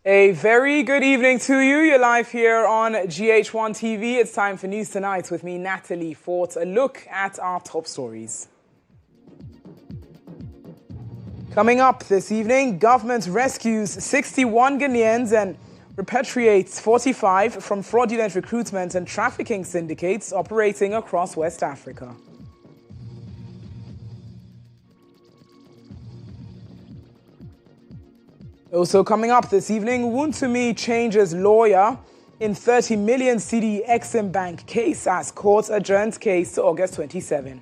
A very good evening to you. You're live here on GHOne TV. It's time for News Tonight with me, Natalie, for a look at our top stories. Coming up this evening, government rescues 61 Ghanaians and repatriates 45 from fraudulent recruitment and trafficking syndicates operating across West Africa. Also coming up this evening, Wontumi changes lawyer in 30 million cedi Exim Bank case as court adjourns case to August 27.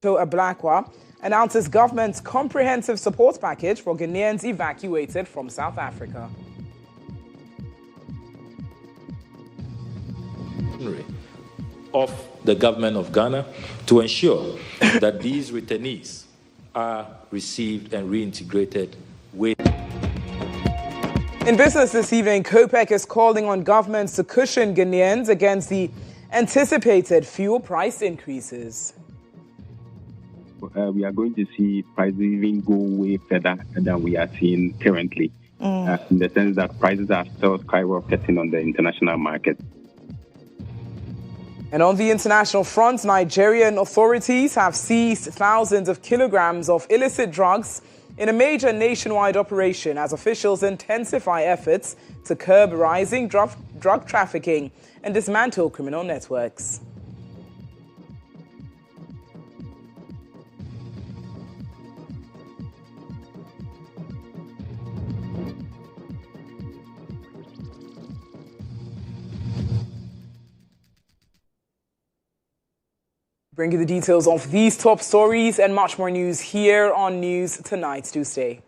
Ablakwa announces government's comprehensive support package for Ghanaians evacuated from South Africa. Of the government of Ghana to ensure that these returnees are received and reintegrated with. In business this evening, COPEC is calling on governments to cushion Ghanaians against the anticipated fuel price increases. We are going to see prices even go way further than we are seeing currently, in the sense that prices are still skyrocketing on the international market. And on the international front, Nigerian authorities have seized thousands of kilograms of illicit drugs in a major nationwide operation as officials intensify efforts to curb rising drug trafficking and dismantle criminal networks. Bring you the details of these top stories and much more news here on News Tonight. Do stay.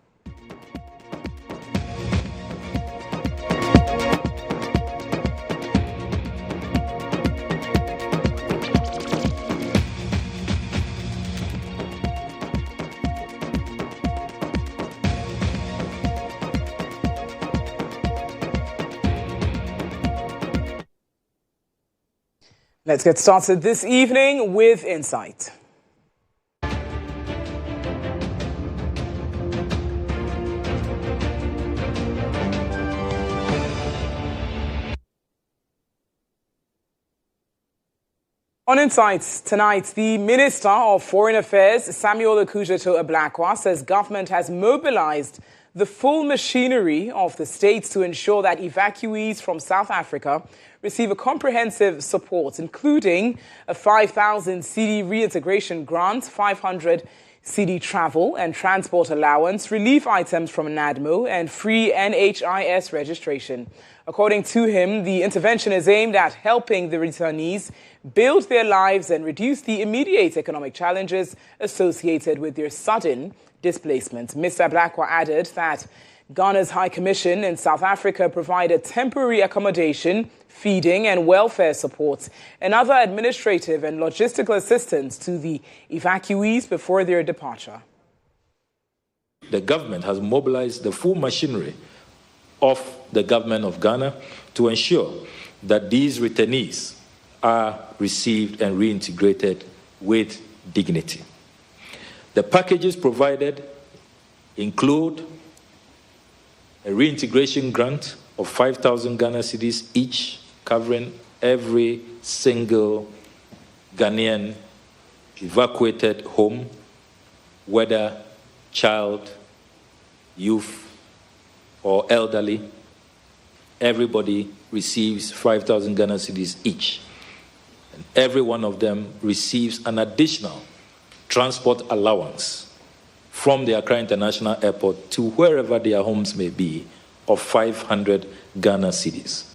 Let's get started this evening with Insight. On Insight tonight, the Minister of Foreign Affairs, Samuel Okudzeto-Ablakwa, says government has mobilized the full machinery of the state to ensure that evacuees from South Africa receive a comprehensive support, including a 5,000 cedi reintegration grant, 500 cedi travel and transport allowance, relief items from NADMO, and free NHIS registration. According to him, the intervention is aimed at helping the returnees build their lives and reduce the immediate economic challenges associated with their sudden displacement. Mr. Ablakwa added that Ghana's High Commission in South Africa provided temporary accommodation, feeding and welfare support and other administrative and logistical assistance to the evacuees before their departure. The government has mobilized the full machinery of the government of Ghana to ensure that these returnees are received and reintegrated with dignity. The packages provided include a reintegration grant of 5,000 Ghana cedis each, covering every single Ghanaian evacuated home, whether child, youth, or elderly. Everybody receives 5,000 Ghana cedis each. And every one of them receives an additional transport allowance from the Accra International Airport to wherever their homes may be of 500 Ghana cedis.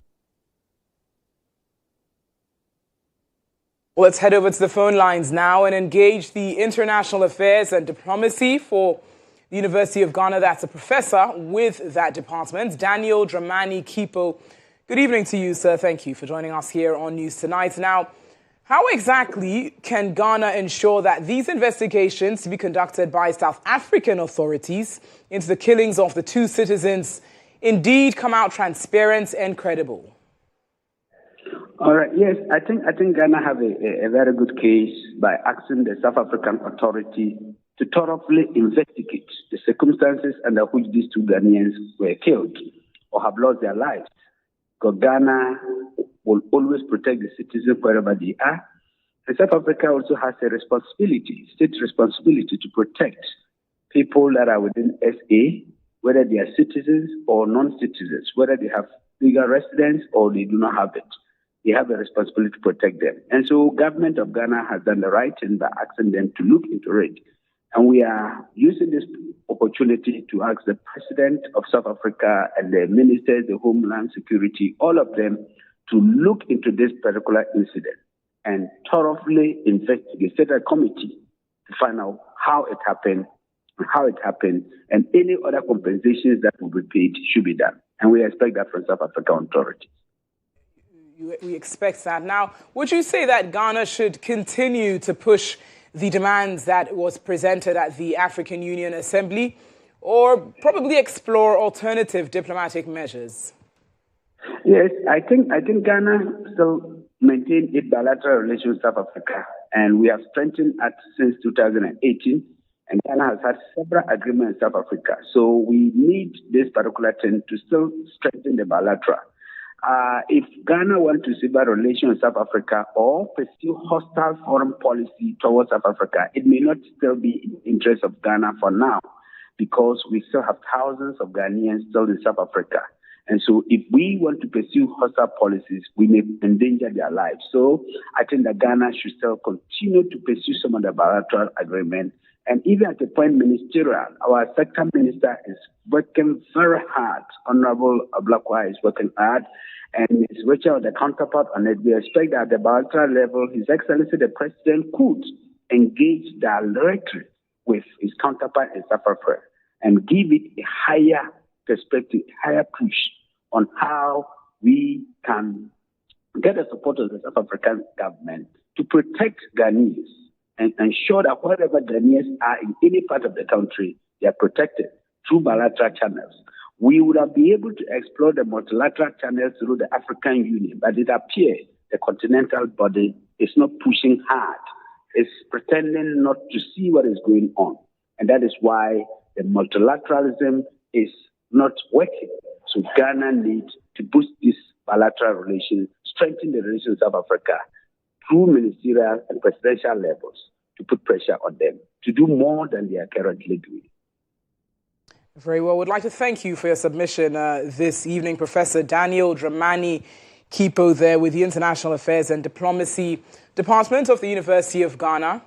Let's head over to the phone lines now and engage the International Affairs and Diplomacy for the University of Ghana. That's a professor with that department, Daniel Dramani Kipo. Good evening to you, sir. Thank you for joining us here on News Tonight. Now, How exactly can Ghana ensure that these investigations to be conducted by South African authorities into the killings of the two citizens indeed come out transparent and credible? All right. Yes, I think Ghana have a very good case by asking the South African authority to thoroughly investigate the circumstances under which these two Ghanaians were killed or have lost their lives. Because Ghana will always protect the citizens wherever they are. And South Africa also has a responsibility, state responsibility, to protect people that are within SA, whether they are citizens or non-citizens, whether they have legal residence or they do not have it. They have a responsibility to protect them. And so government of Ghana has done the right thing by asking them to look into it. And we are using this opportunity to ask the President of South Africa and the ministers, the Homeland Security, all of them to look into this particular incident and thoroughly investigate, set a committee to find out how it happened, and any other compensations that will be paid should be done. And we expect that from South African authorities. We expect that. Now, would you say that Ghana should continue to push the demands that was presented at the African Union Assembly, or probably explore alternative diplomatic measures? Yes, I think Ghana still maintain its bilateral relations with South Africa, and we have strengthened it since 2018. And Ghana has had several agreements with South Africa. So we need this particular thing to still strengthen the bilateral. If Ghana wants to sever relations with South Africa or pursue hostile foreign policy towards South Africa, it may not still be in the interest of Ghana for now, because we still have thousands of Ghanaians still in South Africa. And so if we want to pursue hostile policies, we may endanger their lives. So I think that Ghana should still continue to pursue some of the bilateral agreements. And even at the point ministerial, our sector minister is working very hard. Honorable Oblakwa is working hard, and is reaching out the counterpart on it. We expect that at the bilateral level, His Excellency the President could engage directly with his counterpart in South Africa and give it a higher perspective, higher push on how we can get the support of the South African government to protect Ghanaians and ensure that wherever Ghanaians are in any part of the country, they are protected through bilateral channels. We would have been able to explore the multilateral channels through the African Union, but it appears the continental body is not pushing hard. It's pretending not to see what is going on. And that is why the multilateralism is not working. So Ghana needs to boost this bilateral relations, strengthen the relations of Africa through ministerial and presidential levels to put pressure on them to do more than they are currently doing. Very well. We'd like to thank you for your submission this evening, Professor Daniel Dramani Kipo there with the International Affairs and Diplomacy Department of the University of Ghana.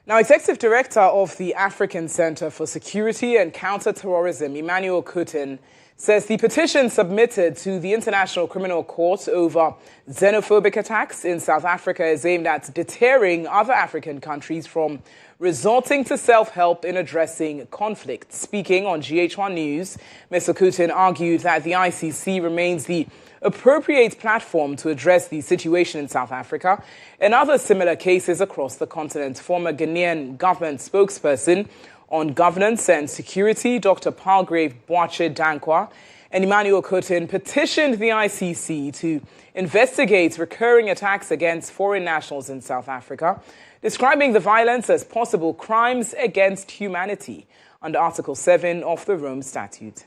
Now, Executive Director of the African Center for Security and Counter-Terrorism, Emmanuel Coutin, says the petition submitted to the International Criminal Court over xenophobic attacks in South Africa is aimed at deterring other African countries from resorting to self-help in addressing conflict. Speaking on GHOne News, Mr. Coutin argued that the ICC remains the appropriate platform to address the situation in South Africa and other similar cases across the continent. Former Ghanaian government spokesperson on governance and security, Dr. Palgrave Boache Dankwa, and Emmanuel Coutin petitioned the ICC to investigate recurring attacks against foreign nationals in South Africa, describing the violence as possible crimes against humanity under Article 7 of the Rome Statute.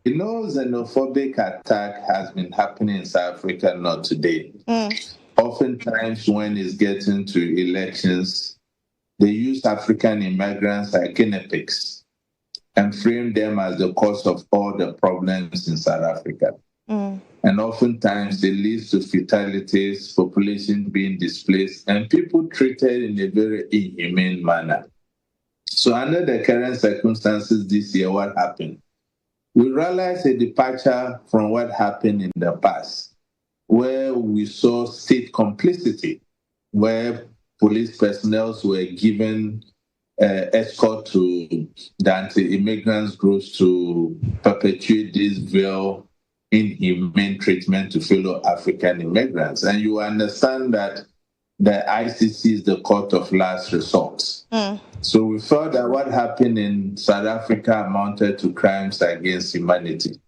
You know, xenophobic attack has been happening in South Africa not today. Oftentimes when it's getting to elections, they use African immigrants like guinea pigs and frame them as the cause of all the problems in South Africa. And oftentimes it leads to fatalities, population being displaced, and people treated in a very inhumane manner. So under the current circumstances this year, what happened? We realized a departure from what happened in the past, where we saw state complicity, where police personnel were given escort to the anti-immigrants groups to perpetuate this vile, inhumane treatment to fellow African immigrants. And you understand that the ICC is the court of last resort. So we felt that what happened in South Africa amounted to crimes against humanity.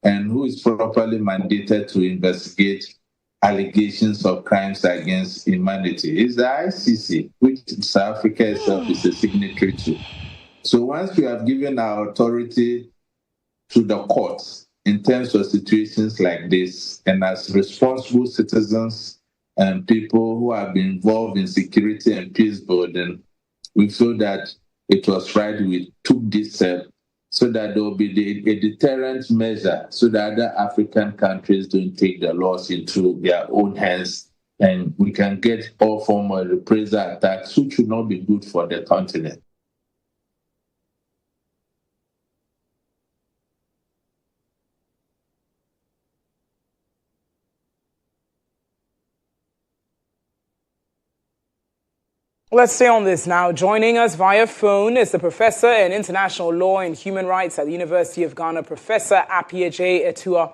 And who is properly mandated to investigate allegations of crimes against humanity is the ICC, which South Africa itself is a signatory to. So once we have given our authority to the courts in terms of situations like this, and as responsible citizens and people who have been involved in security and peace building, we feel that it was right we took this step so that there will be a deterrent measure so that other African countries don't take the laws into their own hands, and we can get all form of reprisal attacks, which should not be good for the continent. Let's stay on this now. Joining us via phone is the professor in international law and human rights at the University of Ghana, Professor Appiah Etua.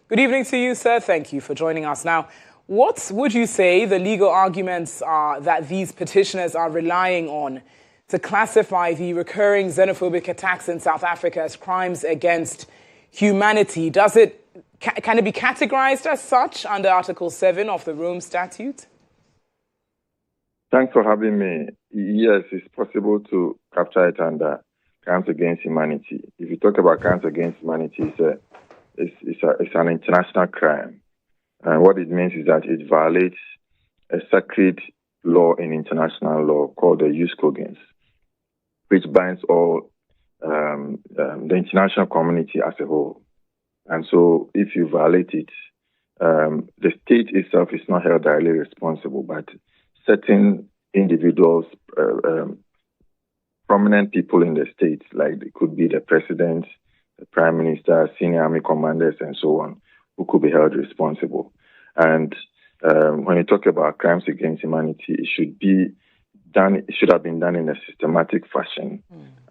Good evening to you, sir. Thank you for joining us. Now, what would you say the legal arguments are that these petitioners are relying on to classify the recurring xenophobic attacks in South Africa as crimes against humanity? Can it be categorized as such under Article 7 of the Rome Statute? Thanks for having me. Yes, it's possible to capture it under crimes against humanity. If you talk about crimes against humanity, it's an international crime. And what it means is that it violates a sacred law in international law called the GHOne, which binds all the international community as a whole. And so if you violate it, the state itself is not held directly responsible, but certain individuals, prominent people in the state, like it could be the president, the prime minister, senior army commanders, and so on, who could be held responsible. And when you talk about crimes against humanity, it should have been done in a systematic fashion,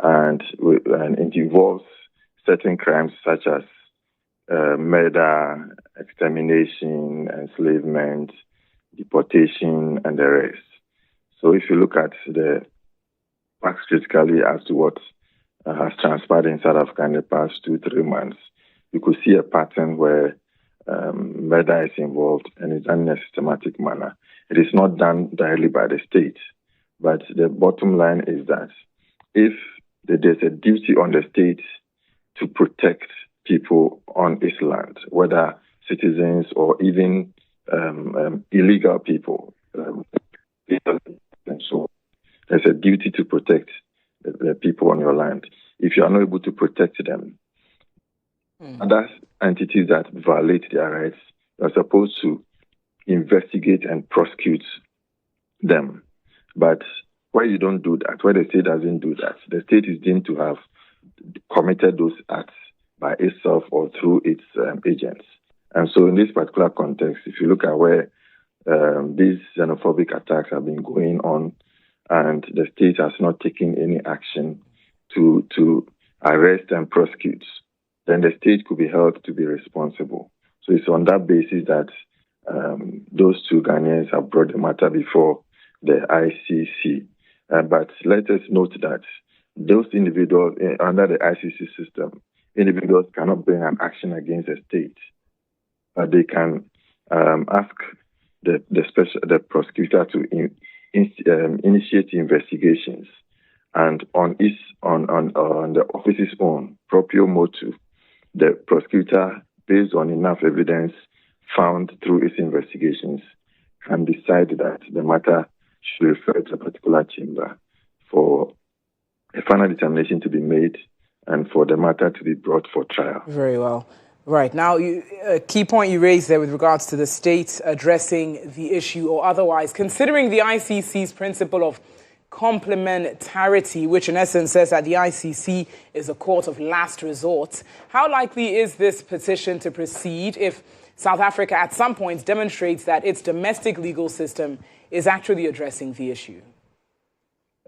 and it involves certain crimes such as murder, extermination, enslavement, deportation, and the rest. So if you look at the facts critically as to what has transpired in South Africa in the past 2-3 months, you could see a pattern where murder is involved and it's done in a systematic manner. It is not done directly by the state, but the bottom line is that if there's a duty on the state to protect people on its land, whether citizens or even illegal people, and so there's a duty to protect the people on your land. If you are not able to protect them, other entities that violate their rights are supposed to investigate and prosecute them. But where you don't do that, where the state doesn't do that, the state is deemed to have committed those acts by itself or through its agents. And so in this particular context, if you look at where these xenophobic attacks have been going on and the state has not taken any action to arrest and prosecute, then the state could be held to be responsible. So it's on that basis that those two Ghanaians have brought the matter before the ICC. But let us note that those individuals under the ICC system, individuals cannot bring an action against the state. They can ask the prosecutor to initiate investigations, and on the office's own proprio motive, the prosecutor, based on enough evidence found through its investigations, can decide that the matter should refer to a particular chamber for a final determination to be made and for the matter to be brought for trial. Very well. Right. Now, a key point you raised there with regards to the state addressing the issue or otherwise, considering the ICC's principle of complementarity, which in essence says that the ICC is a court of last resort, how likely is this petition to proceed if South Africa at some point demonstrates that its domestic legal system is actually addressing the issue?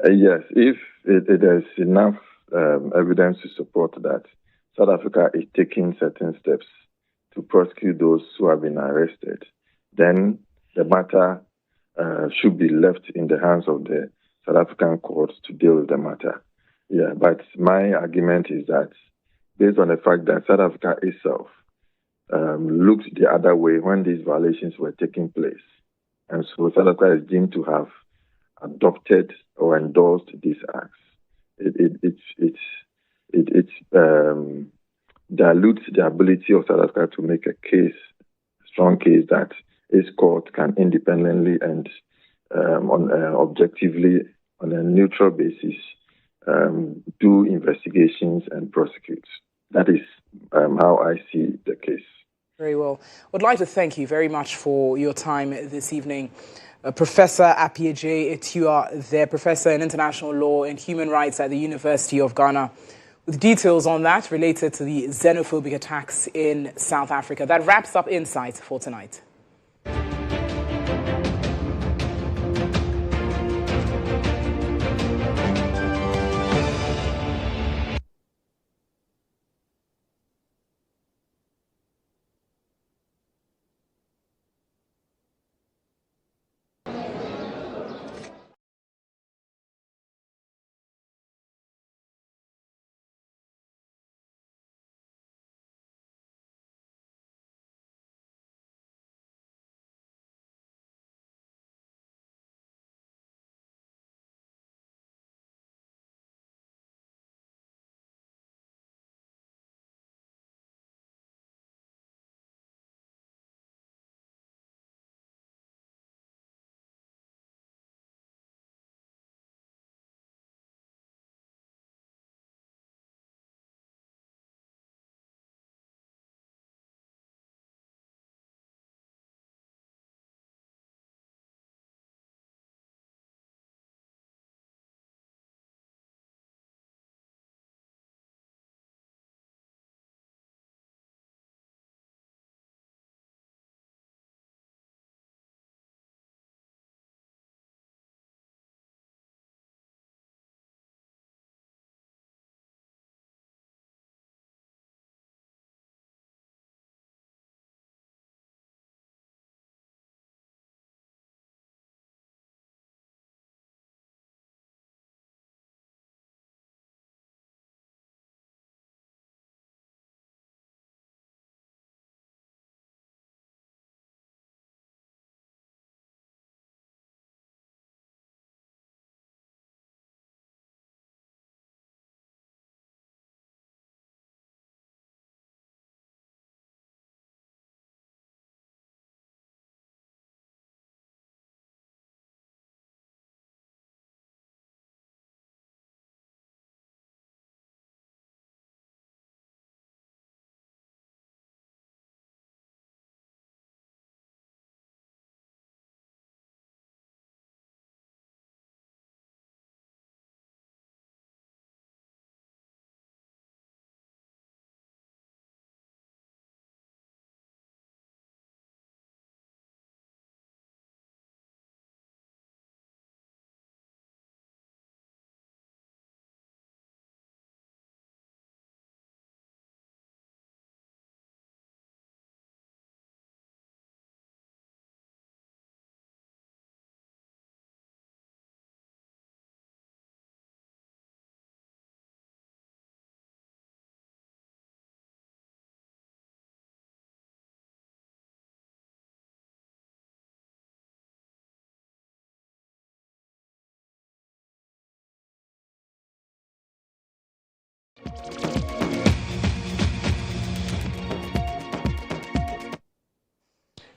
Yes, if there's enough evidence to support that, South Africa is taking certain steps to prosecute those who have been arrested, then the matter should be left in the hands of the South African courts to deal with the matter. Yeah, but my argument is that based on the fact that South Africa itself looked the other way when these violations were taking place, and so South Africa is deemed to have adopted or endorsed these acts. It dilutes the ability of South Africa to make a case, strong case, that its court can independently and objectively, on a neutral basis, do investigations and prosecute. That is how I see the case. Very well. I'd like to thank you very much for your time this evening. Professor Appiagyei Etua, there, Professor in International Law and Human Rights at the University of Ghana, with details on that related to the xenophobic attacks in South Africa. That wraps up Insight for tonight.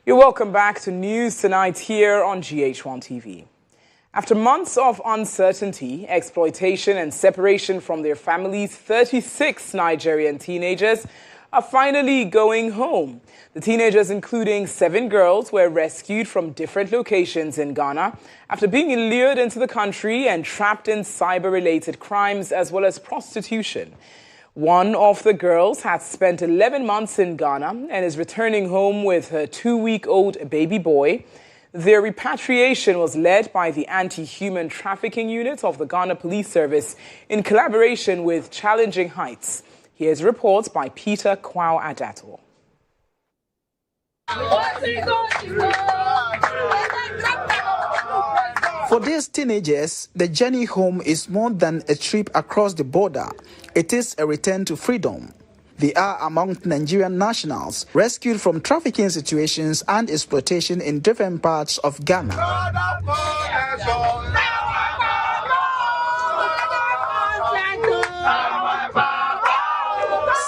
You're welcome back to News Tonight here on GHOne TV. After months of uncertainty, exploitation and separation from their families, 36 Nigerian teenagers are finally going home. The teenagers, including 7 girls, were rescued from different locations in Ghana after being lured into the country and trapped in cyber-related crimes as well as prostitution. One of the girls has spent 11 months in Ghana and is returning home with her 2-week-old baby boy. Their repatriation was led by the anti-human trafficking unit of the Ghana Police Service in collaboration with Challenging Heights. Here's reports by Peter Kwao Adato. For these teenagers, the journey home is more than a trip across the border. It is a return to freedom. They are among Nigerian nationals rescued from trafficking situations and exploitation in different parts of Ghana.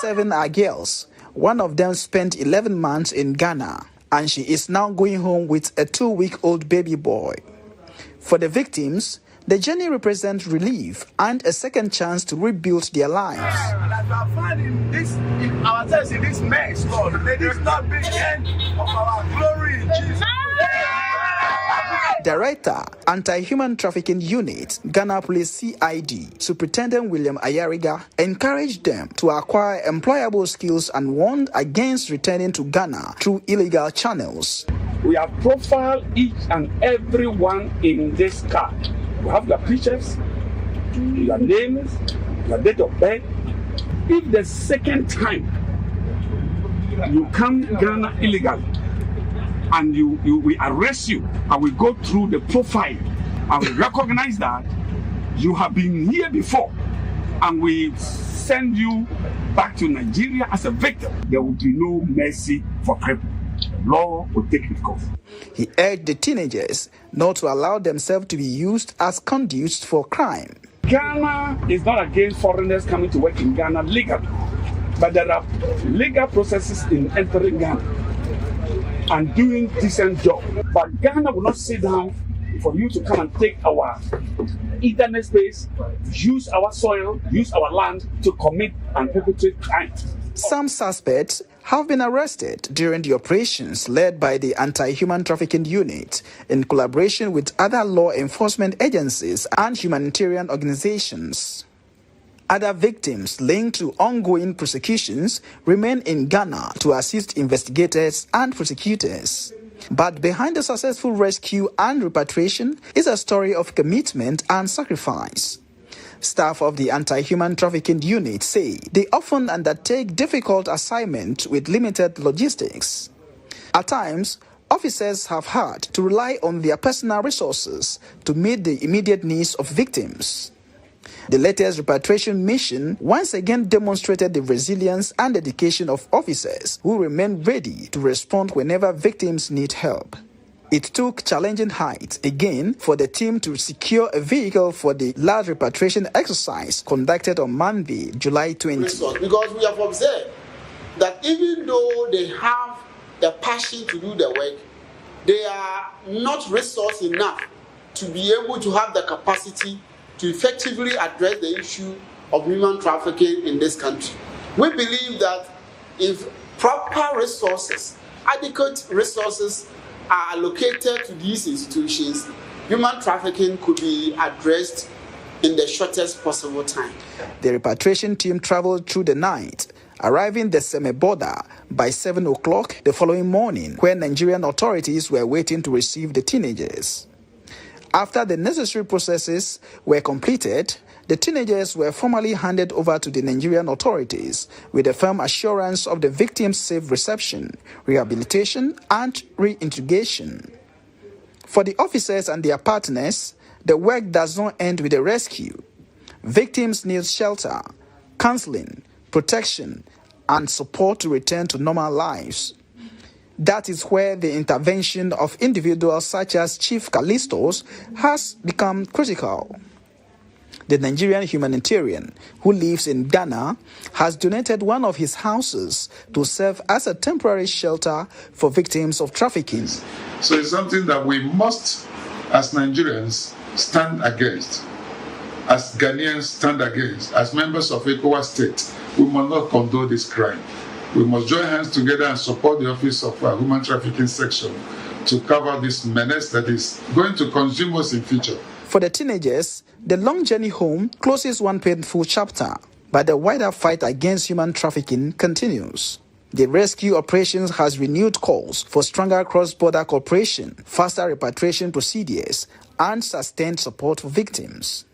7 are girls. One of them spent 11 months in Ghana, and she is now going home with a 2-week-old baby boy. For the victims, the journey represents relief and a second chance to rebuild their lives. This mess, Lord, let this not be the end of our glory in Jesus. Director, Anti-Human Trafficking Unit, Ghana Police CID, Superintendent William Ayariga, encouraged them to acquire employable skills and warned against returning to Ghana through illegal channels. We have profiled each and every one in this card. You have your pictures, your names, your date of birth. If the second time you come Ghana illegally and we arrest you and we go through the profile and we recognize that you have been here before and we send you back to Nigeria as a victim, there will be no mercy for cripple. The law will take its course. He urged the teenagers not to allow themselves to be used as conduits for crime. Ghana is not against foreigners coming to work in Ghana legally, but there are legal processes in entering Ghana and doing decent job. But Ghana will not sit down for you to come and take our internet space, use our soil, use our land to commit and perpetrate crime. Some suspects have been arrested during the operations led by the Anti-Human Trafficking Unit in collaboration with other law enforcement agencies and humanitarian organizations. Other victims linked to ongoing prosecutions remain in Ghana to assist investigators and prosecutors. But behind the successful rescue and repatriation is a story of commitment and sacrifice. Staff of the Anti-Human Trafficking Unit say they often undertake difficult assignments with limited logistics. At times, officers have had to rely on their personal resources to meet the immediate needs of victims. The latest repatriation mission once again demonstrated the resilience and dedication of officers who remain ready to respond whenever victims need help. It took challenging heights again for the team to secure a vehicle for the large repatriation exercise conducted on Monday, July 20. Because we have observed that even though they have the passion to do the work, they are not resourced enough to be able to have the capacity to effectively address the issue of human trafficking in this country. We believe that if proper resources, adequate resources are allocated to these institutions, human trafficking could be addressed in the shortest possible time. The repatriation team traveled through the night, arriving the semi-border by 7 o'clock the following morning, where Nigerian authorities were waiting to receive the teenagers. After the necessary processes were completed, the teenagers were formally handed over to the Nigerian authorities with a firm assurance of the victims' safe reception, rehabilitation, and reintegration. For the officers and their partners, the work does not end with the rescue. Victims need shelter, counseling, protection, and support to return to normal lives. That is where the intervention of individuals such as Chief Callistos has become critical. The Nigerian humanitarian who lives in Ghana has donated one of his houses to serve as a temporary shelter for victims of trafficking. So it's something that we must, as Nigerians, stand against. As Ghanaians stand against. As members of ECOWAS state, we must not condone this crime. We must join hands together and support the Office of Human Trafficking Section to cover this menace that is going to consume us in future. For the teenagers, the long journey home closes one painful chapter, but the wider fight against human trafficking continues. The rescue operations has renewed calls for stronger cross-border cooperation, faster repatriation procedures, and sustained support for victims.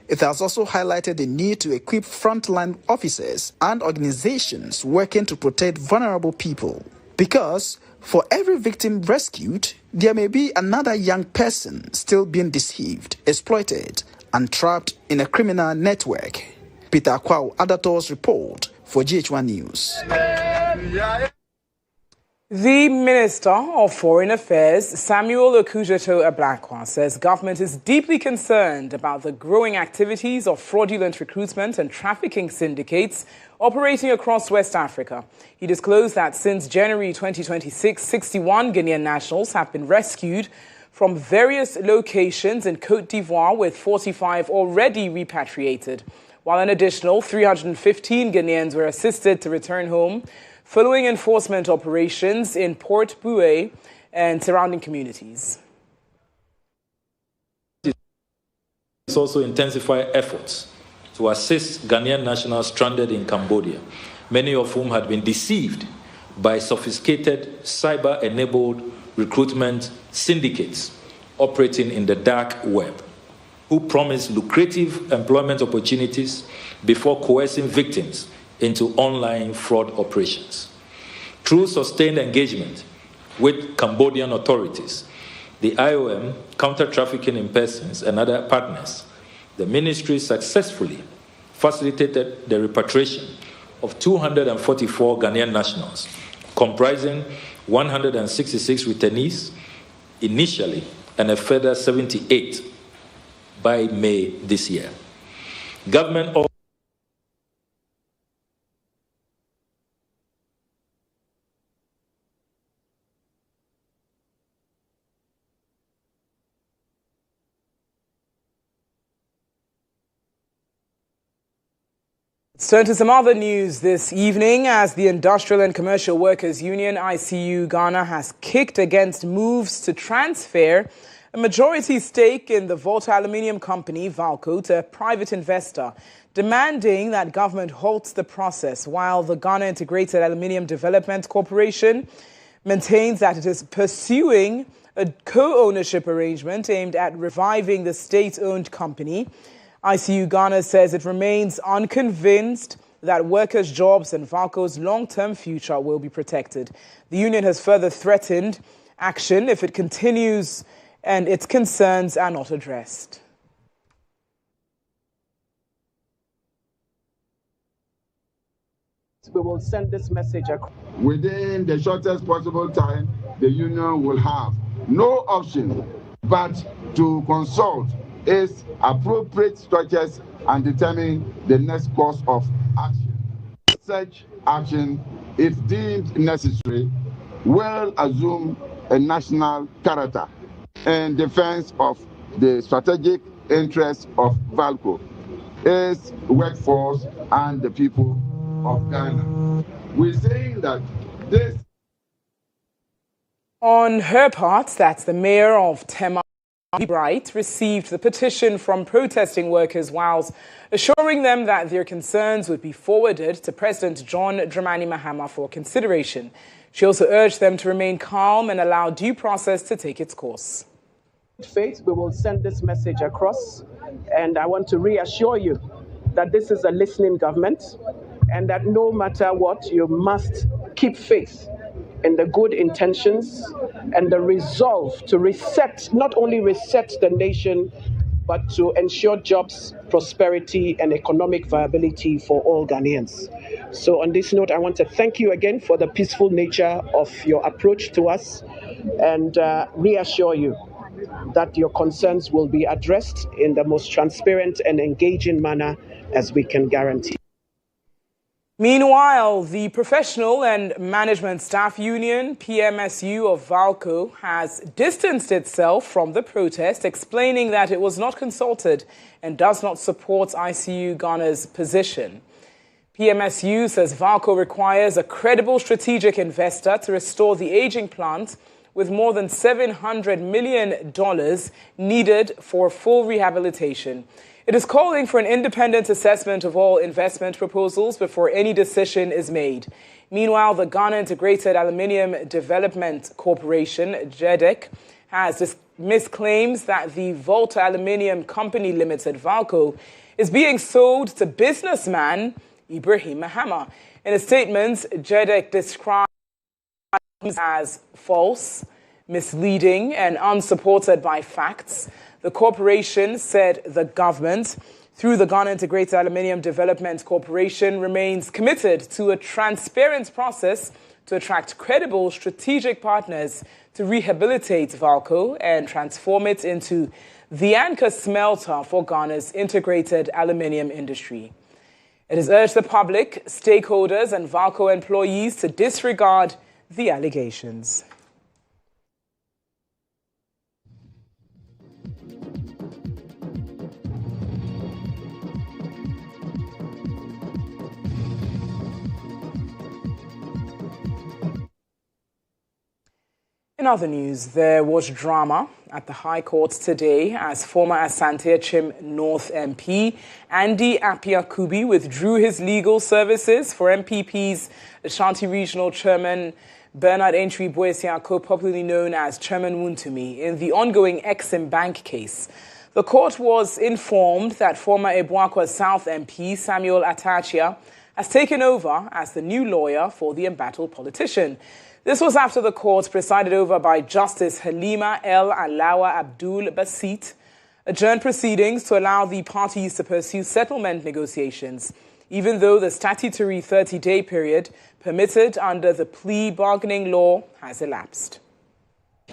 It has also highlighted the need to equip frontline officers and organizations working to protect vulnerable people. Because For every victim rescued, there may be another young person still being deceived, exploited, and trapped in a criminal network. Peter Kwao Adator's report for GHOne News. The Minister of Foreign Affairs, Samuel Okudzeto-Ablakwa, says government is deeply concerned about the growing activities of fraudulent recruitment and trafficking syndicates operating across West Africa. He disclosed that since January 2026, 61 Guinean nationals have been rescued from various locations in Côte d'Ivoire, with 45 already repatriated, while an additional 315 Guineans were assisted to return home following enforcement operations in Port Boué and surrounding communities. It's also intensify efforts to assist Ghanaian nationals stranded in Cambodia, many of whom had been deceived by sophisticated cyber-enabled recruitment syndicates operating in the dark web, who promise lucrative employment opportunities before coercing victims into online fraud operations. Through sustained engagement with Cambodian authorities, the IOM, counter-trafficking in persons, and other partners, the ministry successfully facilitated the repatriation of 244 Ghanaian nationals, comprising 166 returnees initially and a further 78 by May this year. Government also Let's turn to some other news this evening, as the Industrial and Commercial Workers Union, ICU Ghana, has kicked against moves to transfer a majority stake in the Volta aluminium company, Valco, to a private investor, demanding that government halts the process, while the Ghana Integrated Aluminium Development Corporation maintains that it is pursuing a co-ownership arrangement aimed at reviving the state-owned company. ICU Ghana says it remains unconvinced that workers' jobs and Valco's long-term future will be protected. The union has further threatened action if it continues and its concerns are not addressed. We will send this message across. Within the shortest possible time, the union will have no option but to consult its appropriate structures and determine the next course of action. Such action, if deemed necessary, will assume a national character in defense of the strategic interests of Valco, its workforce, and the people of Ghana. We're saying that this... On her part, that's the mayor of Tema, Bright, received the petition from protesting workers whilst assuring them that their concerns would be forwarded to President John Dramani Mahama for consideration. She also urged them to remain calm and allow due process to take its course. Faith, we will send this message across, and I want to reassure you that this is a listening government and that no matter what, you must keep faith in the good intentions and the resolve to reset, not only reset the nation, but to ensure jobs, prosperity, and economic viability for all Ghanaians. So on this note, I want to thank you again for the peaceful nature of your approach to us and reassure you that your concerns will be addressed in the most transparent and engaging manner as we can guarantee. Meanwhile, the Professional and Management Staff Union, PMSU of Valco, has distanced itself from the protest, explaining that it was not consulted and does not support ICU Ghana's position. PMSU says Valco requires a credible strategic investor to restore the aging plant, with more than $700 million needed for full rehabilitation. It is calling for an independent assessment of all investment proposals before any decision is made. Meanwhile, the Ghana Integrated Aluminium Development Corporation, GHOne, has dismissed claims that the Volta Aluminium Company Limited, Valco, is being sold to businessman Ibrahim Mahama. In a statement, GHOne described as false, misleading, and unsupported by facts. The corporation said the government, through the Ghana Integrated Aluminium Development Corporation, remains committed to a transparent process to attract credible strategic partners to rehabilitate Valco and transform it into the anchor smelter for Ghana's integrated aluminium industry. It has urged the public, stakeholders, and Valco employees to disregard the allegations. In other news, there was drama at the High Court today as former Asante-Achim North MP Andy Appiah-Kubi withdrew his legal services for MPP's Ashanti Regional Chairman Bernard Entry Boesiako, popularly known as Chairman Wuntumi, in the ongoing Exim Bank case. The court was informed that former Ebuakwa South MP Samuel Atachia has taken over as the new lawyer for the embattled politician. This was after the court, presided over by Justice Halima El Alawa Abdul Basit, adjourned proceedings to allow the parties to pursue settlement negotiations, even though the statutory 30-day period permitted under the plea bargaining law has elapsed.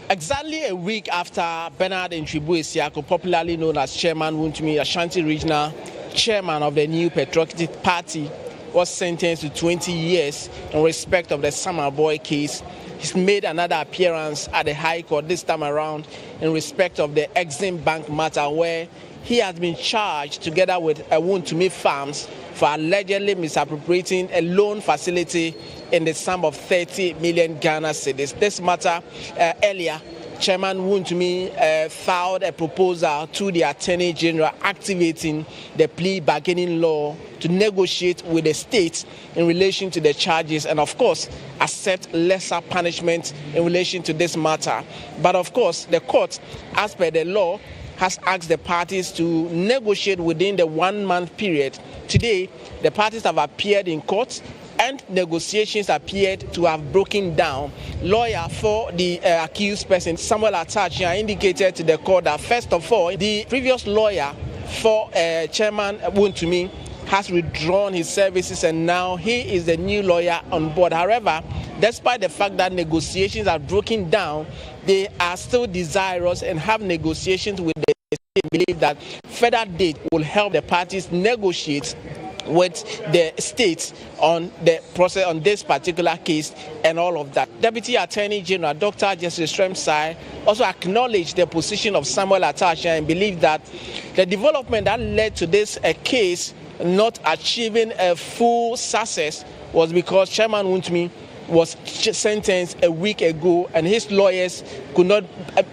Exactly a week after Bernard Entry Boesiako, popularly known as Chairman Wuntumi, Ashanti Regional Chairman of the new Patriotic Party, was sentenced to 20 years in respect of the Summer Boy case. He's made another appearance at the High Court, this time around in respect of the Exim Bank matter, where he has been charged together with Wuntumi Farms for allegedly misappropriating a loan facility in the sum of 30 million Ghana cedis. This matter earlier, Chairman Wuntumi filed a proposal to the Attorney General activating the plea bargaining law to negotiate with the state in relation to the charges and, of course, accept lesser punishment in relation to this matter. But, of course, the court, as per the law, has asked the parties to negotiate within the 1-month period. Today, the parties have appeared in court and negotiations appeared to have broken down. Lawyer for the accused person, Samuel Atachia, indicated to the court that, first of all, the previous lawyer for Chairman Wuntumi has withdrawn his services and now he is the new lawyer on board. However, despite the fact that negotiations are broken down, they are still desirous and have negotiations with the state. Believe that further date will help the parties negotiate with the states on the process on this particular case and all of that. Deputy Attorney General Dr. Justice Shremsai also acknowledged the position of Samuel Atachia and believed that the development that led to this case not achieving a full success was because Chairman Wuntumi was sentenced a week ago and his lawyers could not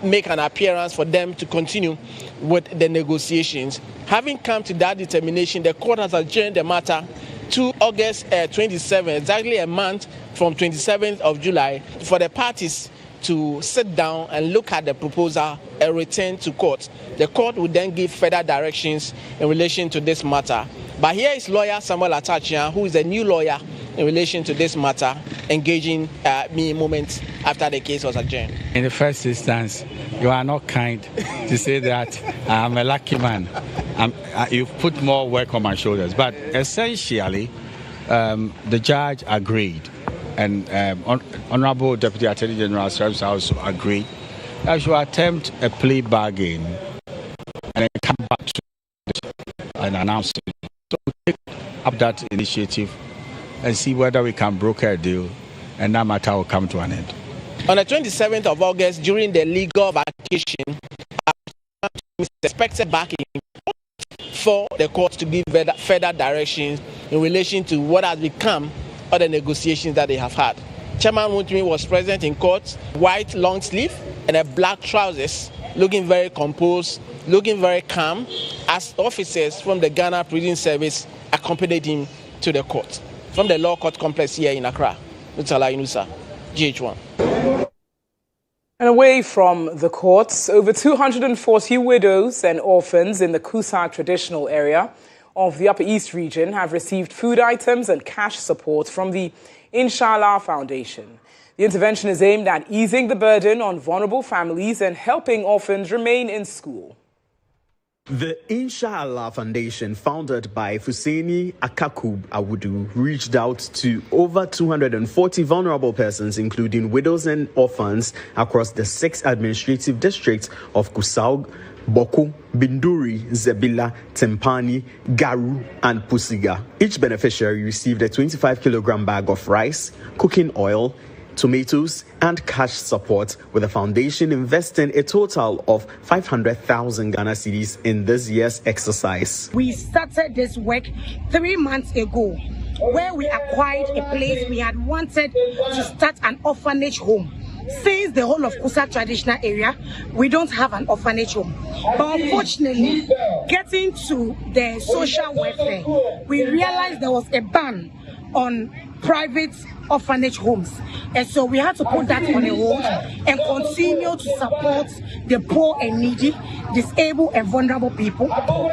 make an appearance for them to continue with the negotiations. Having come to that determination, the court has adjourned the matter to August 27, exactly a month from 27th of July, for the parties to sit down and look at the proposal and return to court. The court will then give further directions in relation to this matter. But here is lawyer Samuel Atachia, who is a new lawyer in relation to this matter, engaging me moments after the case was adjourned. In the first instance, you are not kind to say that I'm a lucky man. You've put more work on my shoulders. But essentially, the judge agreed, and Honorable Deputy Attorney General Shremsai also agreed that you attempt a plea bargain and then come back to it and announce it. So we take up that initiative and see whether we can broker a deal, and that matter will come to an end. On the 27th of August, during the legal vacation, is expected back in for the court to give further directions in relation to what has become of the negotiations that they have had. Chairman Wuntumi was present in court, white long sleeve and a black trousers, looking very composed, looking very calm, as officers from the Ghana Prison Service accompanied him to the court. From the law court complex here in Accra, Natalie, GHOne. And away from the courts, over 240 widows and orphans in the Kusak traditional area of the Upper East region have received food items and cash support from the Inshallah Foundation. The intervention is aimed at easing the burden on vulnerable families and helping orphans remain in school. The Inshallah Foundation, founded by Fuseni Akakub Awudu, reached out to over 240 vulnerable persons, including widows and orphans, across the 6 administrative districts of Kusau, Boko, Binduri, Zebila, Tempani, Garu, and Pusiga. Each beneficiary received a 25-kilogram bag of rice, cooking oil, tomatoes, and cash support, with the foundation investing a total of 500,000 Ghana cedis in this year's exercise. We started this work 3 months ago, where we acquired a place we had wanted to start an orphanage home. Since the whole of Kusa traditional area, we don't have an orphanage home. But unfortunately, getting to the social welfare, we realized there was a ban on private orphanage homes, and so we had to put that on a hold and continue to support the poor and needy, disabled and vulnerable people,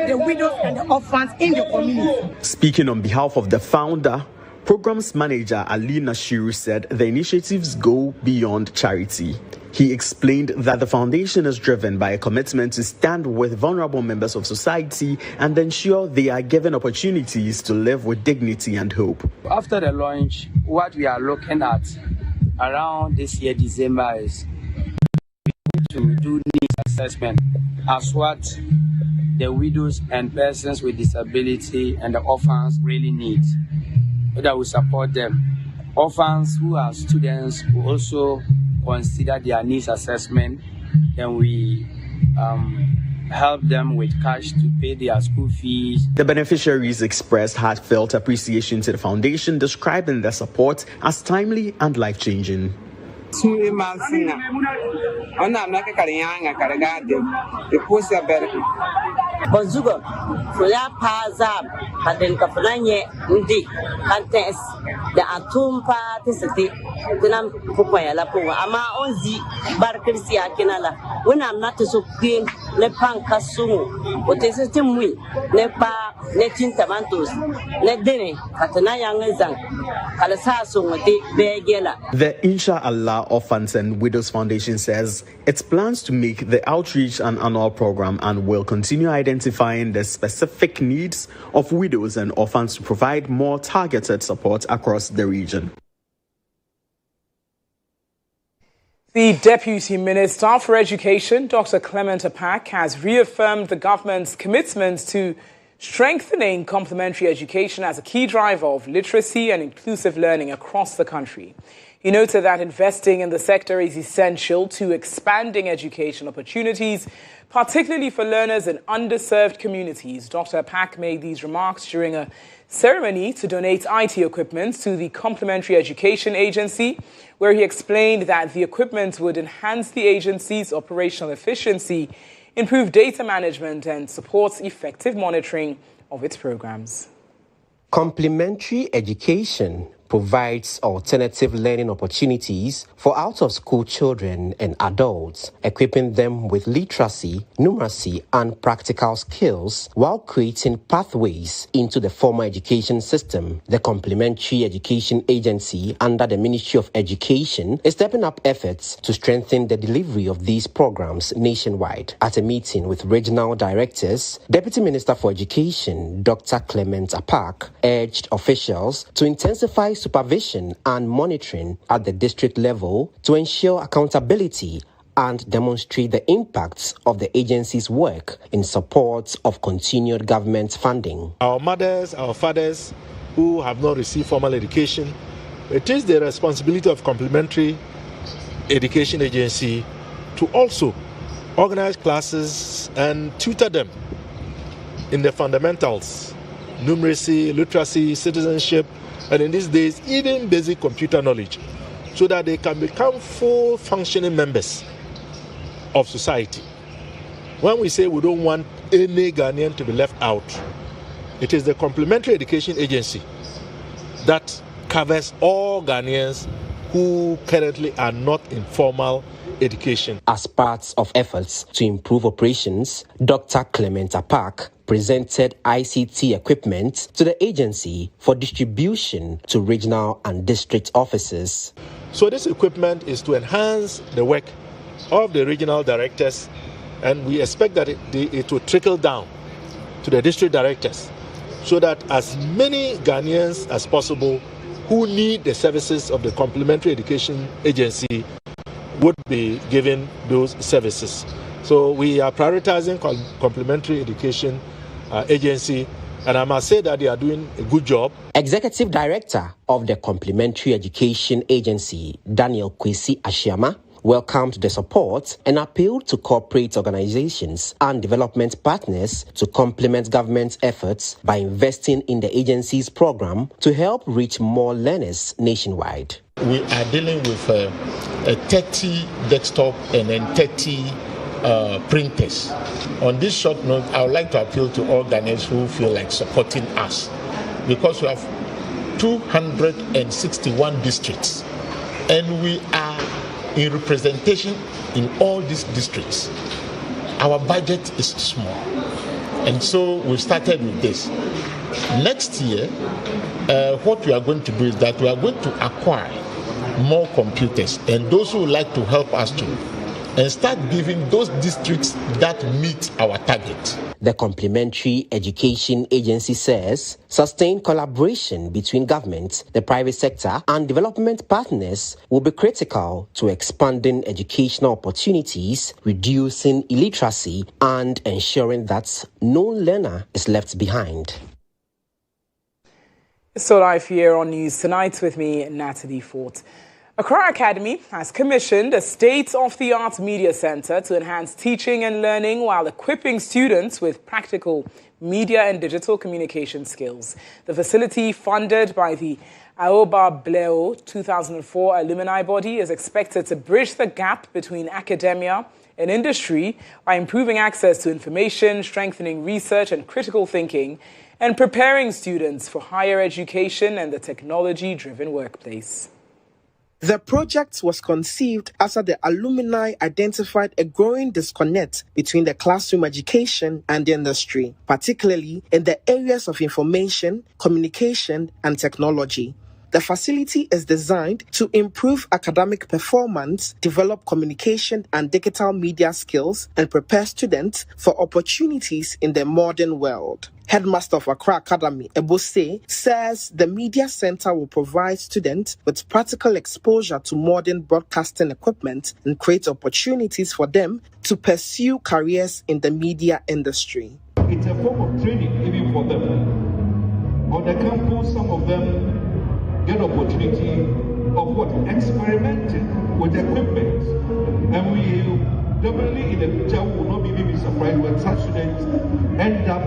the widows and the orphans in the community. Speaking on behalf of the founder, Programs Manager Ali Nashiru said the initiatives go beyond charity. He explained that the foundation is driven by a commitment to stand with vulnerable members of society and ensure they are given opportunities to live with dignity and hope. After the launch, what we are looking at around this year, December, is to do needs assessment as what the widows and persons with disability and the orphans really need, that we support them. Orphans who are students will also consider their needs assessment, and we help them with cash to pay their school fees. The beneficiaries expressed heartfelt appreciation to the foundation, describing their support as timely and life-changing. Bonzugo, Fuya Pazab, Haden Kafananye, Undi, Cantes, the Atum Particity, Kunam Pupaya Lapua, Ama Onzi, Barkersia Kinala, when I'm not so clean, Lepan Kasumu, what is it to me, Lepa, Letin Tamantos, Ledene, Katanayang, Kalasasu, Begela. The Inshallah Orphans and Widows Foundation says it plans to make the outreach an annual program and will continue identifying the specific needs of widows and orphans to provide more targeted support across the region. The Deputy Minister for Education, Dr. Clement Apak, has reaffirmed the government's commitment to strengthening complementary education as a key driver of literacy and inclusive learning across the country. He noted that investing in the sector is essential to expanding education opportunities, particularly for learners in underserved communities. Dr. Apak made these remarks during a ceremony to donate IT equipment to the Complementary Education Agency, where he explained that the equipment would enhance the agency's operational efficiency, improve data management, and support effective monitoring of its programs. Complementary education provides alternative learning opportunities for out-of-school children and adults, equipping them with literacy, numeracy, and practical skills while creating pathways into the formal education system. The Complementary Education Agency under the Ministry of Education is stepping up efforts to strengthen the delivery of these programs nationwide. At a meeting with regional directors, Deputy Minister for Education, Dr. Clement Apak, urged officials to intensify supervision and monitoring at the district level to ensure accountability and demonstrate the impacts of the agency's work in support of continued government funding. Our mothers, our fathers who have not received formal education, it is the responsibility of Complementary Education Agency to also organize classes and tutor them in the fundamentals, numeracy, literacy, citizenship, and in these days, even basic computer knowledge, so that they can become full functioning members of society. When we say we don't want any Ghanaian to be left out, it is the Complementary Education Agency that covers all Ghanaians who currently are not in formal education. As part of efforts to improve operations, Dr. Clement Apak presented ICT equipment to the agency for distribution to regional and district offices. So this equipment is to enhance the work of the regional directors, and we expect that it will trickle down to the district directors so that as many Ghanaians as possible who need the services of the Complementary Education Agency would be given those services. So we are prioritizing Complementary Education Agency, and I must say that they are doing a good job. Executive Director of the Complementary Education Agency, Daniel Kwesi Ashiama, welcomed the support and appealed to corporate organizations and development partners to complement government efforts by investing in the agency's program to help reach more learners nationwide. We are dealing with a 30 desktop and then 30 printers. On this short note, I would like to appeal to all Ghanaians who feel like supporting us, because we have 261 districts and we are in representation in all these districts. Our budget is small, and so we started with this. Next year, what we are going to do is that we are going to acquire more computers, and those who would like to help us too, and start giving those districts that meet our target. The Complementary Education Agency says sustained collaboration between government, the private sector, and development partners will be critical to expanding educational opportunities, reducing illiteracy, and ensuring that no learner is left behind. So live here on News Tonight with me, Natalie Fort. Accra Academy has commissioned a state-of-the-art media center to enhance teaching and learning while equipping students with practical media and digital communication skills. The facility, funded by the Aoba Bleo 2004 alumni body, is expected to bridge the gap between academia and industry by improving access to information, strengthening research and critical thinking, and preparing students for higher education and the technology-driven workplace. The project was conceived after the alumni identified a growing disconnect between the classroom education and the industry, particularly in the areas of information, communication, and technology. The facility is designed to improve academic performance, develop communication and digital media skills, and prepare students for opportunities in the modern world. Headmaster of Accra Academy, Ebose, says the media center will provide students with practical exposure to modern broadcasting equipment and create opportunities for them to pursue careers in the media industry. It's a form of training even for them. On the campus, some of them get opportunity of what? Experimenting with equipment. And we definitely in the future will not be surprised when such students end up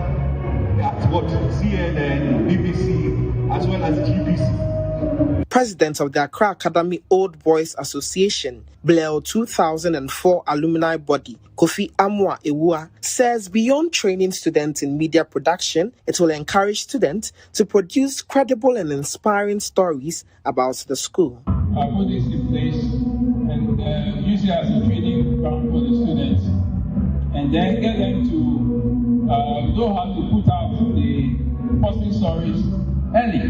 at what? CNN, BBC, as well as GBC. President of the Accra Academy Old Boys Association, Bleo 2004 alumni body, Kofi Amwa Ewua, says beyond training students in media production, it will encourage students to produce credible and inspiring stories about the school. I put this in place and use it as a training ground for the students, and then get them to know how to put out the positive stories early,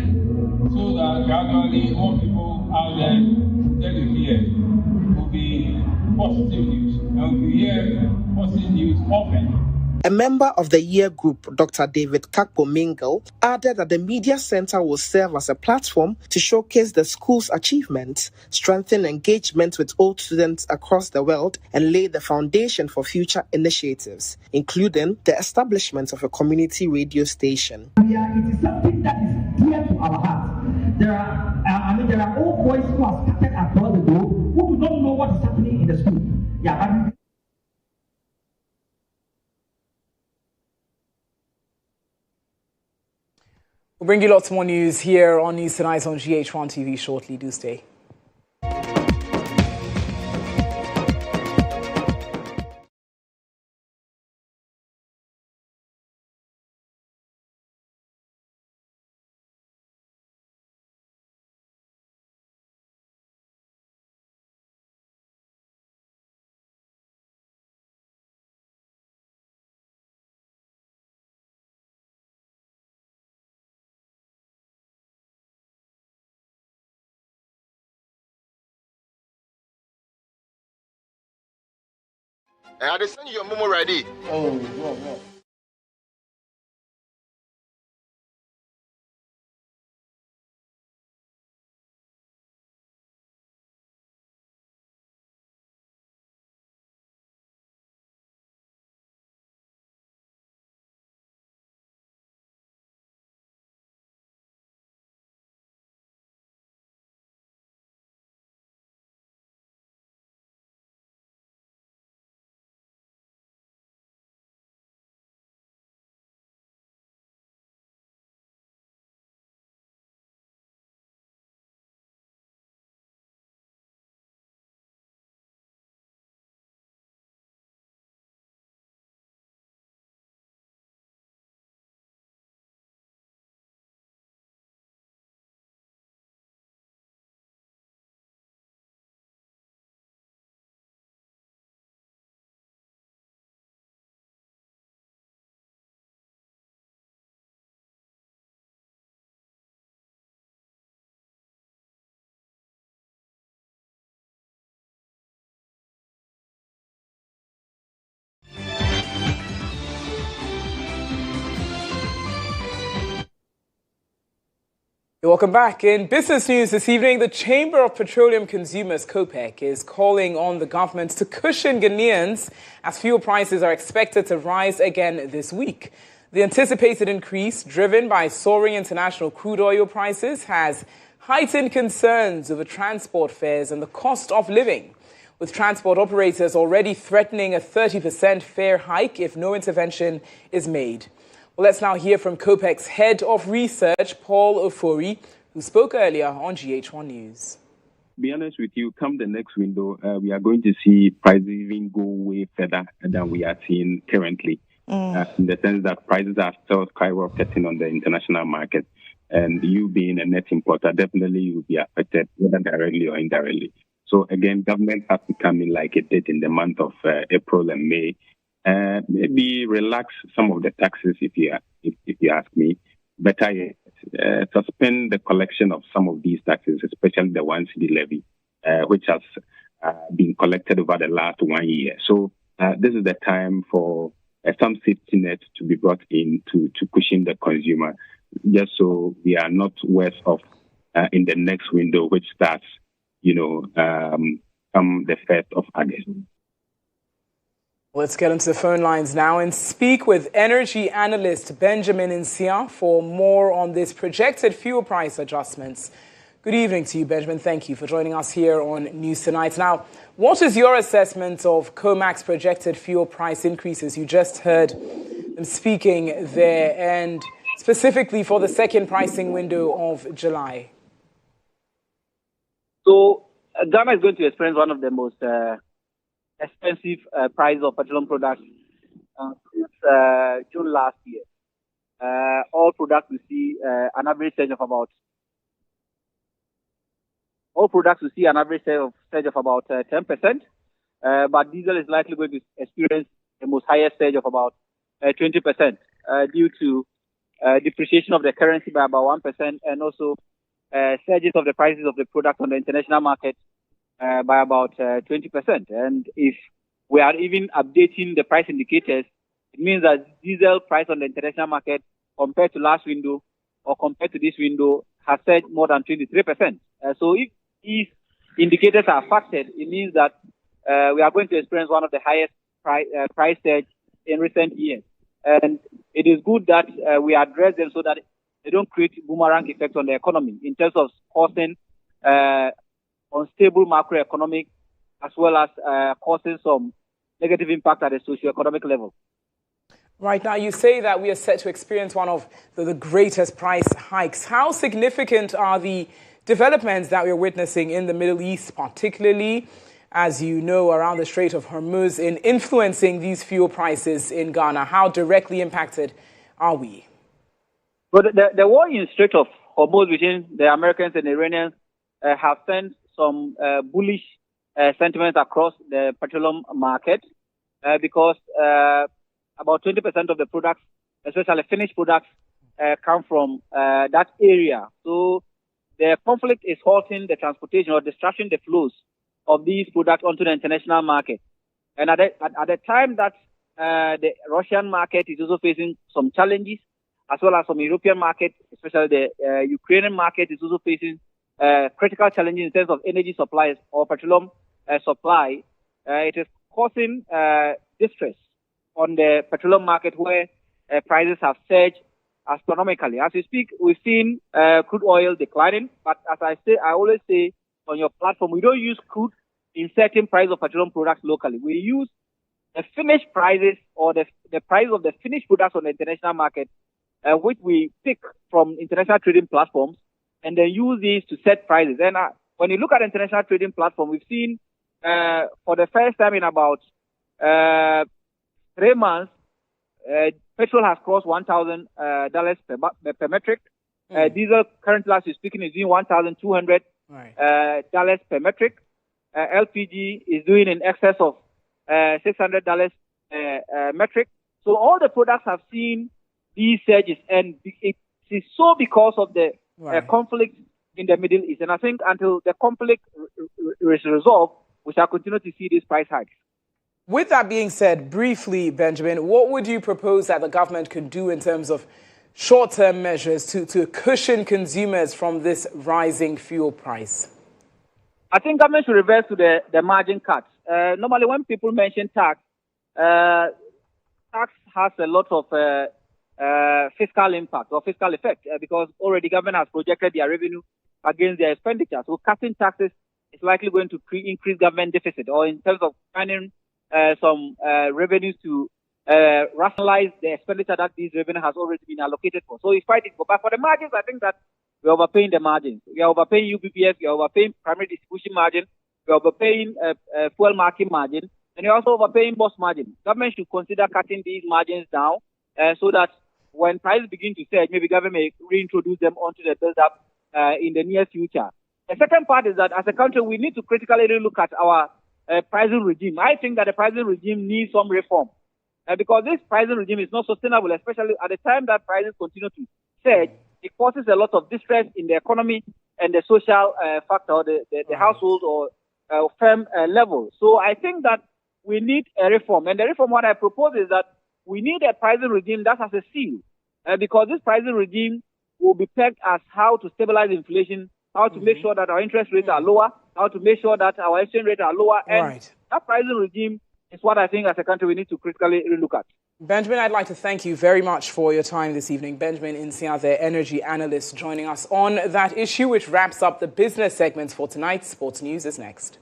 so that gradually more people out there that you hear will be positive news, and we hear positive news often. A member of the year group, Dr. David Kakpo Mingle, added that the media center will serve as a platform to showcase the school's achievements, strengthen engagement with old students across the world, and lay the foundation for future initiatives, including the establishment of a community radio station. It is something that is dear to our hearts. There are old boys who are scattered across the globe who do not know what is happening in the school. We'll bring you lots more news here on News Tonight on GHOne TV shortly. Do stay. I dey send you your momo ready. Oh, wow. Welcome back. In business news this evening, the Chamber of Petroleum Consumers, COPEC, is calling on the government to cushion Ghanaians as fuel prices are expected to rise again this week. The anticipated increase, driven by soaring international crude oil prices, has heightened concerns over transport fares and the cost of living, with transport operators already threatening a 30% fare hike if no intervention is made. Well, let's now hear from COPEC's head of research, Paul Ofori, who spoke earlier on GHOne News. To be honest with you, come the next window, we are going to see prices even go way further than we are seeing currently, in the sense that prices are still skyrocketing on the international market. And you being a net importer, definitely you will be affected, whether directly or indirectly. So again, government has to come in like it did in the month of April and May. Maybe relax some of the taxes if you ask me. Better yet, suspend the collection of some of these taxes, especially the 1 cedi levy, which has been collected over the last 1 year. So this is the time for some safety net to be brought in to cushion the consumer, just so we are not worse off in the next window, which starts, come the 1st of August. Let's get into the phone lines now and speak with energy analyst Benjamin Nsia for more on this projected fuel price adjustments. Good evening to you, Benjamin. Thank you for joining us here on News Tonight. Now, what is your assessment of COMAC's projected fuel price increases? You just heard them speaking there, and specifically for the second pricing window of July. So, Ghana is going to experience one of the most expensive price of petroleum products since June last year. All products will see an average surge of about 10%, but diesel is likely going to experience the most highest surge of about 20% due to depreciation of the currency by about 1% and also surges of the prices of the product on the international market by about 20%. And if we are even updating the price indicators, it means that diesel price on the international market compared to last window or compared to this window has surged more than 23%. So if these indicators are factored, it means that we are going to experience one of the highest price surge in recent years. And it is good that we address them so that they don't create boomerang effects on the economy in terms of causing unstable macroeconomic as well as causing some negative impact at the socioeconomic level. Right now, you say that we are set to experience one of the greatest price hikes. How significant are the developments that we're witnessing in the Middle East, particularly, as you know, around the Strait of Hormuz, in influencing these fuel prices in Ghana? How directly impacted are we? Well, the war in the Strait of Hormuz between the Americans and the Iranians have sent some bullish sentiments across the petroleum market because about 20% of the products, especially finished products, come from that area. So the conflict is halting the transportation or distracting the flows of these products onto the international market. And at the time that the Russian market is also facing some challenges, as well as some European market, especially the Ukrainian market is also facing critical challenges in terms of energy supplies or petroleum supply. It is causing distress on the petroleum market where prices have surged astronomically. As we speak, we've seen crude oil declining, but as I always say on your platform, we don't use crude in setting price of petroleum products locally. We use the finished prices or the price of the finished products on the international market, which we pick from international trading platforms and then use these to set prices. And when you look at international trading platform, we've seen for the first time in about 3 months, petrol has crossed $1,000 per metric. Diesel currently, as we're speaking, is doing $1,200 per metric. LPG is doing in excess of $600 metric. So all the products have seen these surges, and it is so because of the conflict in the Middle East. And I think until the conflict is resolved, we shall continue to see these price hikes. With that being said, briefly, Benjamin, what would you propose that the government could do in terms of short-term measures to cushion consumers from this rising fuel price? I think government should revert to the margin cuts. Normally, when people mention tax, tax has a lot of fiscal impact or fiscal effect because already government has projected their revenue against their expenditure. So cutting taxes is likely going to increase government deficit, or in terms of finding some revenues to rationalize the expenditure that these revenue has already been allocated for. So we fight it. But for the margins, I think that we're overpaying the margins. We are overpaying UBPS, we are overpaying primary distribution margin, we are overpaying fuel market margin, and you're also overpaying boss margin. Government should consider cutting these margins down so that when prices begin to surge, maybe government may reintroduce them onto the build-up in the near future. The second part is that as a country, we need to critically look at our pricing regime. I think that the pricing regime needs some reform because this pricing regime is not sustainable, especially at the time that prices continue to surge. It causes a lot of distress in the economy and the social factor, the household or firm level. So I think that we need a reform. And the reform, what I propose is that we need a pricing regime that has a seal because this pricing regime will be pegged as how to stabilize inflation, how to make sure that our interest rates are lower, how to make sure that our exchange rates are lower. And that pricing regime is what I think as a country we need to critically look at. Benjamin, I'd like to thank you very much for your time this evening. Benjamin Insia, the energy analyst, joining us on that issue, which wraps up the business segments for tonight. Sports News is next.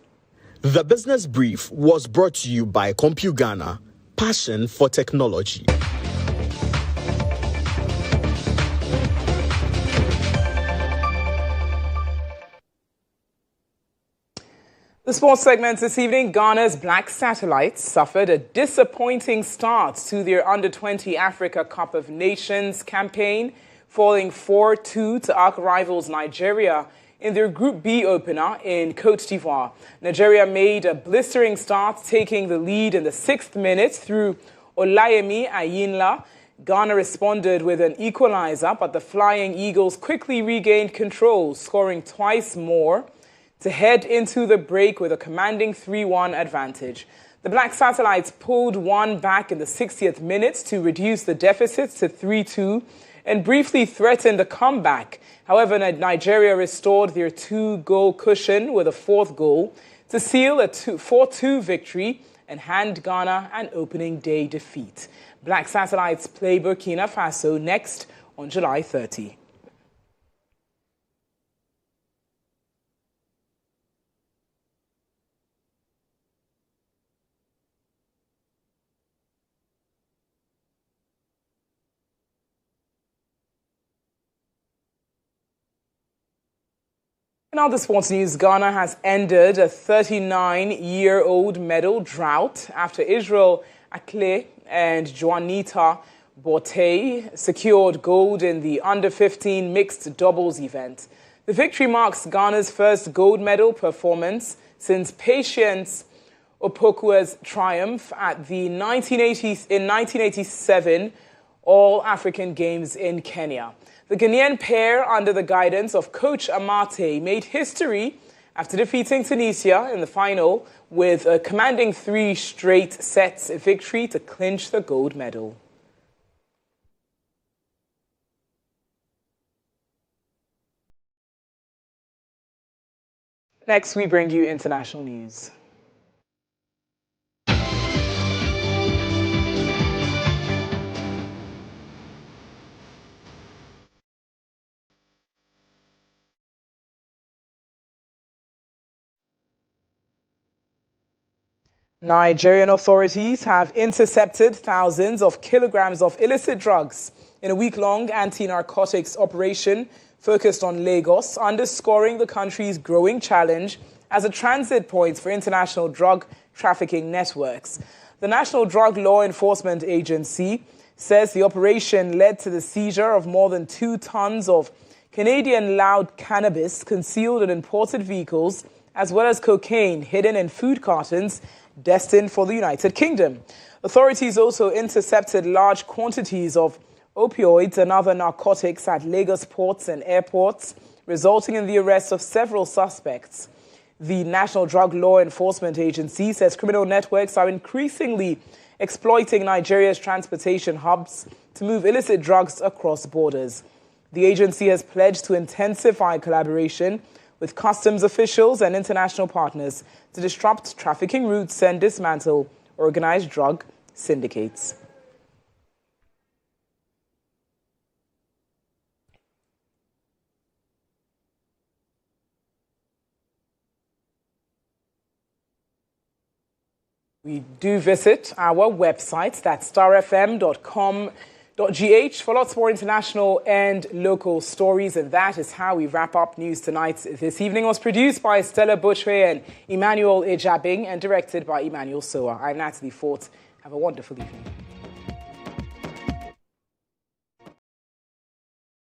The Business Brief was brought to you by CompuGhana, passion for technology. The sports segments this evening, Ghana's Black Satellites suffered a disappointing start to their Under-20 Africa Cup of Nations campaign, falling 4-2 to arch-rivals Nigeria in their Group B opener in Côte d'Ivoire. Nigeria made a blistering start, taking the lead in the 6th minute through Olayemi Ayinla. Ghana responded with an equalizer, but the Flying Eagles quickly regained control, scoring twice more to head into the break with a commanding 3-1 advantage. The Black Satellites pulled one back in the 60th minute to reduce the deficit to 3-2 and briefly threatened a comeback. However, Nigeria restored their 2-goal cushion with a 4th goal to seal a 4-2 victory and hand Ghana an opening day defeat. Black Satellites play Burkina Faso next on July 30. In other sports news, Ghana has ended a 39-year-old medal drought after Israel Akle and Juanita Borte secured gold in the under-15 mixed doubles event. The victory marks Ghana's first gold medal performance since Patience Opokua's triumph at the 1987 All-African Games in Kenya. The Ghanaian pair, under the guidance of Coach Amate, made history after defeating Tunisia in the final with a commanding 3 straight sets victory to clinch the gold medal. Next, we bring you international news. Nigerian authorities have intercepted thousands of kilograms of illicit drugs in a week-long anti-narcotics operation focused on Lagos, underscoring the country's growing challenge as a transit point for international drug trafficking networks. The National Drug Law Enforcement Agency says the operation led to the seizure of more than 2 tons of Canadian loud cannabis concealed in imported vehicles, as well as cocaine hidden in food cartons destined for the United Kingdom. Authorities also intercepted large quantities of opioids and other narcotics at Lagos ports and airports, resulting in the arrest of several suspects. The National Drug Law Enforcement Agency says criminal networks are increasingly exploiting Nigeria's transportation hubs to move illicit drugs across borders. The agency has pledged to intensify collaboration with customs officials and international partners to disrupt trafficking routes and dismantle organized drug syndicates. We do visit our website, that's starfm.com.gh, for lots more international and local stories. And that is how we wrap up news tonight. This evening was produced by Stella Butchway and Emmanuel Ejabing and directed by Emmanuel Soa. I'm Natalie Fort. Have a wonderful evening.